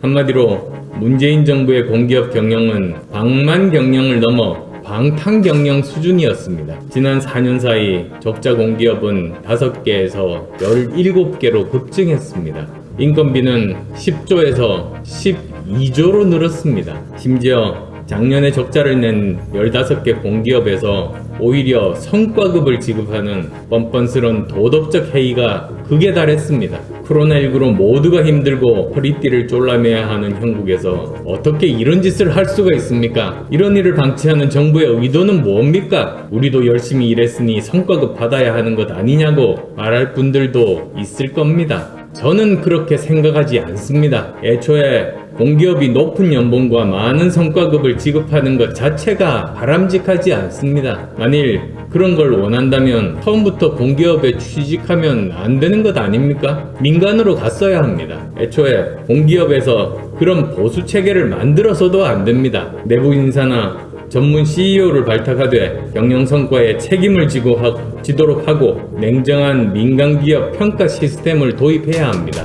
한마디로 문재인 정부의 공기업 경영은 방만 경영을 넘어 방탕 경영 수준이었습니다. 지난 4년 사이 적자 공기업은 5개에서 17개로 급증했습니다. 인건비는 10조에서 12조로 늘었습니다. 심지어 작년에 적자를 낸 15개 공기업에서 오히려 성과급을 지급하는 뻔뻔스런 도덕적 해이가 극에 달했습니다. 코로나19로 모두가 힘들고 허리띠를 졸라매야 하는 형국에서 어떻게 이런 짓을 할 수가 있습니까? 이런 일을 방치하는 정부의 의도는 뭡니까? 우리도 열심히 일했으니 성과급 받아야 하는 것 아니냐고 말할 분들도 있을 겁니다. 저는 그렇게 생각하지 않습니다. 애초에 공기업이 높은 연봉과 많은 성과급을 지급하는 것 자체가 바람직하지 않습니다. 만일 그런 걸 원한다면 처음부터 공기업에 취직하면 안 되는 것 아닙니까? 민간으로 갔어야 합니다. 애초에 공기업에서 그런 보수 체계를 만들어서도 안 됩니다. 내부 인사나 전문 CEO를 발탁하되 경영 성과에 책임을 지도록 하고 냉정한 민간기업 평가 시스템을 도입해야 합니다.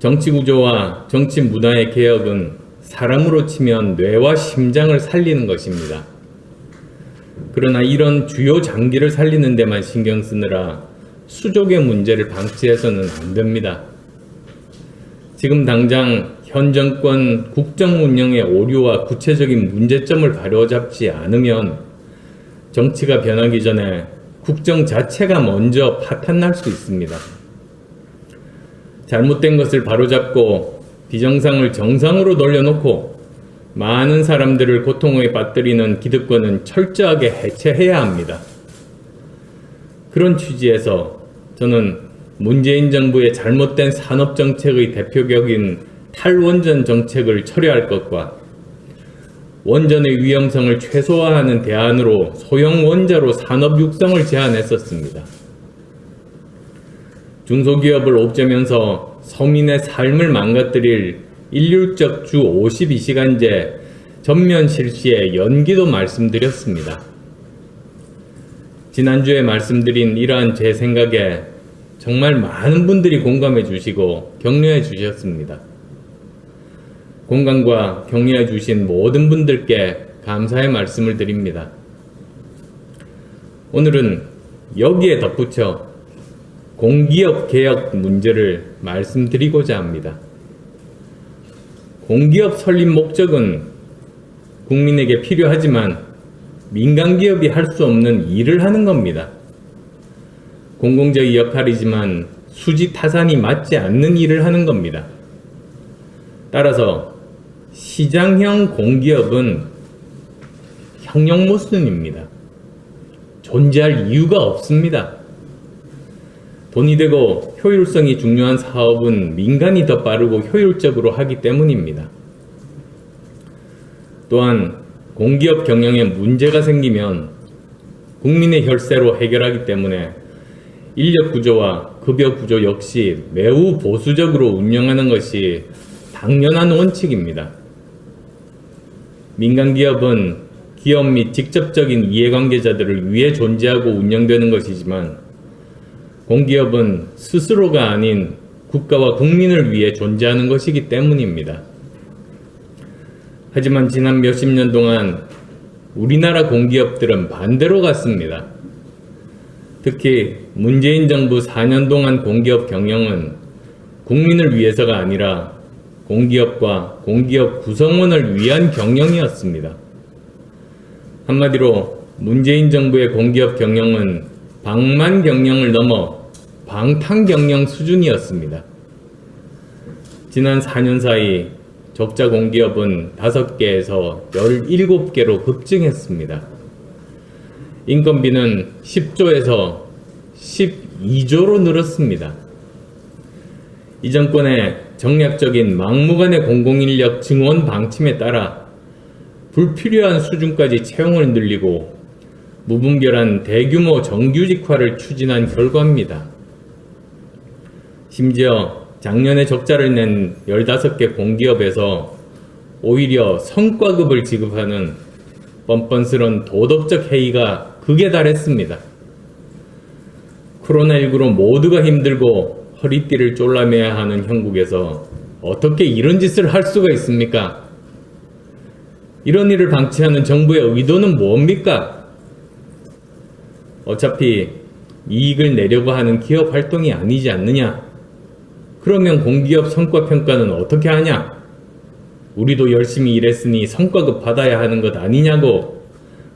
정치구조와 정치 문화의 개혁은 사람으로 치면 뇌와 심장을 살리는 것입니다. 그러나 이런 주요 장기를 살리는 데만 신경 쓰느라 수족의 문제를 방치해서는 안 됩니다. 지금 당장 현 정권 국정 운영의 오류와 구체적인 문제점을 바로잡지 않으면 정치가 변하기 전에 국정 자체가 먼저 파탄날 수 있습니다. 잘못된 것을 바로잡고 비정상을 정상으로 돌려놓고 많은 사람들을 고통에 빠뜨리는 기득권은 철저하게 해체해야 합니다. 그런 취지에서 저는 문재인 정부의 잘못된 산업정책의 대표격인 탈원전 정책을 철회할 것과 원전의 위험성을 최소화하는 대안으로 소형 원자로 산업 육성을 제안했었습니다. 중소기업을 옥죄면서 서민의 삶을 망가뜨릴 일률적 주 52시간제 전면 실시의 연기도 말씀드렸습니다. 지난주에 말씀드린 이러한 제 생각에 정말 많은 분들이 공감해 주시고 격려해 주셨습니다. 공감과 격려해 주신 모든 분들께 감사의 말씀을 드립니다. 오늘은 여기에 덧붙여 공기업 개혁 문제를 말씀드리고자 합니다. 공기업 설립 목적은 국민에게 필요하지만 민간기업이 할 수 없는 일을 하는 겁니다. 공공적인 역할이지만 수지타산이 맞지 않는 일을 하는 겁니다. 따라서 시장형 공기업은 형용모순입니다. 존재할 이유가 없습니다. 돈이 되고 효율성이 중요한 사업은 민간이 더 빠르고 효율적으로 하기 때문입니다. 또한 공기업 경영에 문제가 생기면 국민의 혈세로 해결하기 때문에 인력 구조와 급여 구조 역시 매우 보수적으로 운영하는 것이 당연한 원칙입니다. 민간기업은 기업 및 직접적인 이해관계자들을 위해 존재하고 운영되는 것이지만 공기업은 스스로가 아닌 국가와 국민을 위해 존재하는 것이기 때문입니다. 하지만 지난 몇십 년 동안 우리나라 공기업들은 반대로 갔습니다. 특히 문재인 정부 4년 동안 공기업 경영은 국민을 위해서가 아니라 공기업과 공기업 구성원을 위한 경영이었습니다. 한마디로 문재인 정부의 공기업 경영은 방만 경영을 넘어 방탕 경영 수준이었습니다. 지난 4년 사이 적자 공기업은 5개에서 17개로 급증했습니다. 인건비는 10조에서 12조로 늘었습니다. 이 정권의 정략적인 막무가내 공공인력 증원 방침에 따라 불필요한 수준까지 채용을 늘리고 무분별한 대규모 정규직화를 추진한 결과입니다. 심지어 작년에 적자를 낸 15개 공기업에서 오히려 성과급을 지급하는 뻔뻔스런 도덕적 해이가 극에 달했습니다. 코로나19로 모두가 힘들고 허리띠를 졸라매야 하는 형국에서 어떻게 이런 짓을 할 수가 있습니까? 이런 일을 방치하는 정부의 의도는 뭡니까? 어차피 이익을 내려고 하는 기업 활동이 아니지 않느냐? 그러면 공기업 성과평가는 어떻게 하냐? 우리도 열심히 일했으니 성과급 받아야 하는 것 아니냐고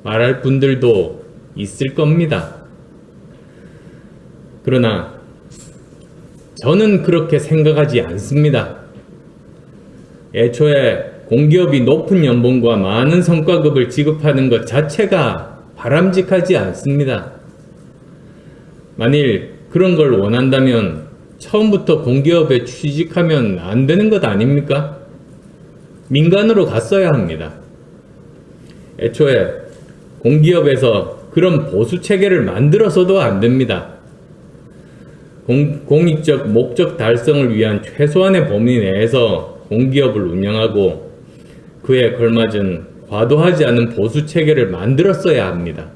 말할 분들도 있을 겁니다. 그러나 저는 그렇게 생각하지 않습니다. 애초에 공기업이 높은 연봉과 많은 성과급을 지급하는 것 자체가 바람직하지 않습니다. 만일 그런 걸 원한다면 처음부터 공기업에 취직하면 안 되는 것 아닙니까? 민간으로 갔어야 합니다. 애초에 공기업에서 그런 보수 체계를 만들어서도 안 됩니다. 공익적 목적 달성을 위한 최소한의 범위 내에서 공기업을 운영하고 그에 걸맞은 과도하지 않은 보수 체계를 만들었어야 합니다.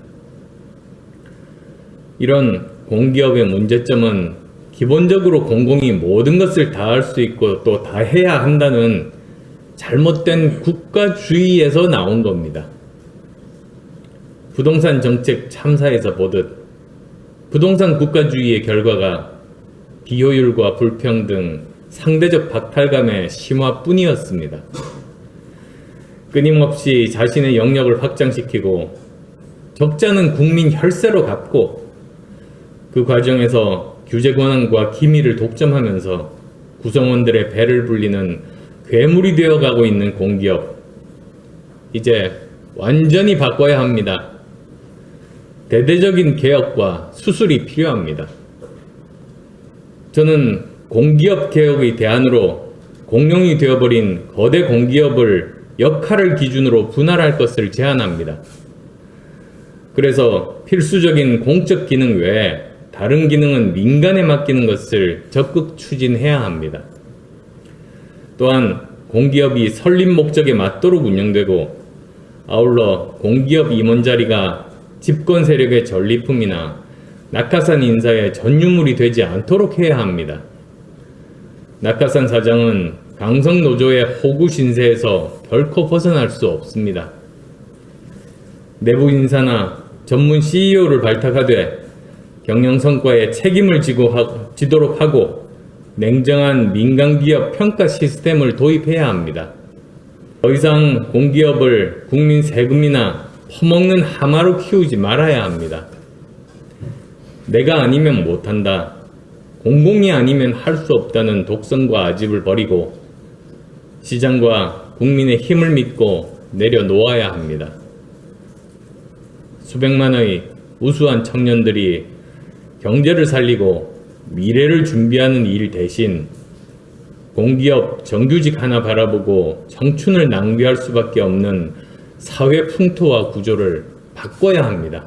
이런 공기업의 문제점은 기본적으로 공공이 모든 것을 다 할 수 있고 또 다 해야 한다는 잘못된 국가주의에서 나온 겁니다. 부동산 정책 참사에서 보듯 부동산 국가주의의 결과가 비효율과 불평등, 상대적 박탈감의 심화뿐이었습니다. 끊임없이 자신의 영역을 확장시키고 적자는 국민 혈세로 갚고 그 과정에서 규제 권한과 기밀을 독점하면서 구성원들의 배를 불리는 괴물이 되어가고 있는 공기업. 이제 완전히 바꿔야 합니다. 대대적인 개혁과 수술이 필요합니다. 저는 공기업 개혁의 대안으로 공룡이 되어버린 거대 공기업을 역할을 기준으로 분할할 것을 제안합니다. 그래서 필수적인 공적 기능 외에 다른 기능은 민간에 맡기는 것을 적극 추진해야 합니다. 또한 공기업이 설립 목적에 맞도록 운영되고 아울러 공기업 임원 자리가 집권 세력의 전리품이나 낙하산 인사의 전유물이 되지 않도록 해야 합니다. 낙하산 사장은 강성 노조의 호구 신세에서 결코 벗어날 수 없습니다. 내부 인사나 전문 CEO를 발탁하되 경영 성과에 책임을 지도록 하고 냉정한 민간기업 평가 시스템을 도입해야 합니다. 더 이상 공기업을 국민 세금이나 퍼먹는 하마로 키우지 말아야 합니다. 내가 아니면 못한다. 공공이 아니면 할 수 없다는 독선과 아집을 버리고 시장과 국민의 힘을 믿고 내려놓아야 합니다. 수백만의 우수한 청년들이 경제를 살리고 미래를 준비하는 일 대신 공기업 정규직 하나 바라보고 청춘을 낭비할 수밖에 없는 사회 풍토와 구조를 바꿔야 합니다.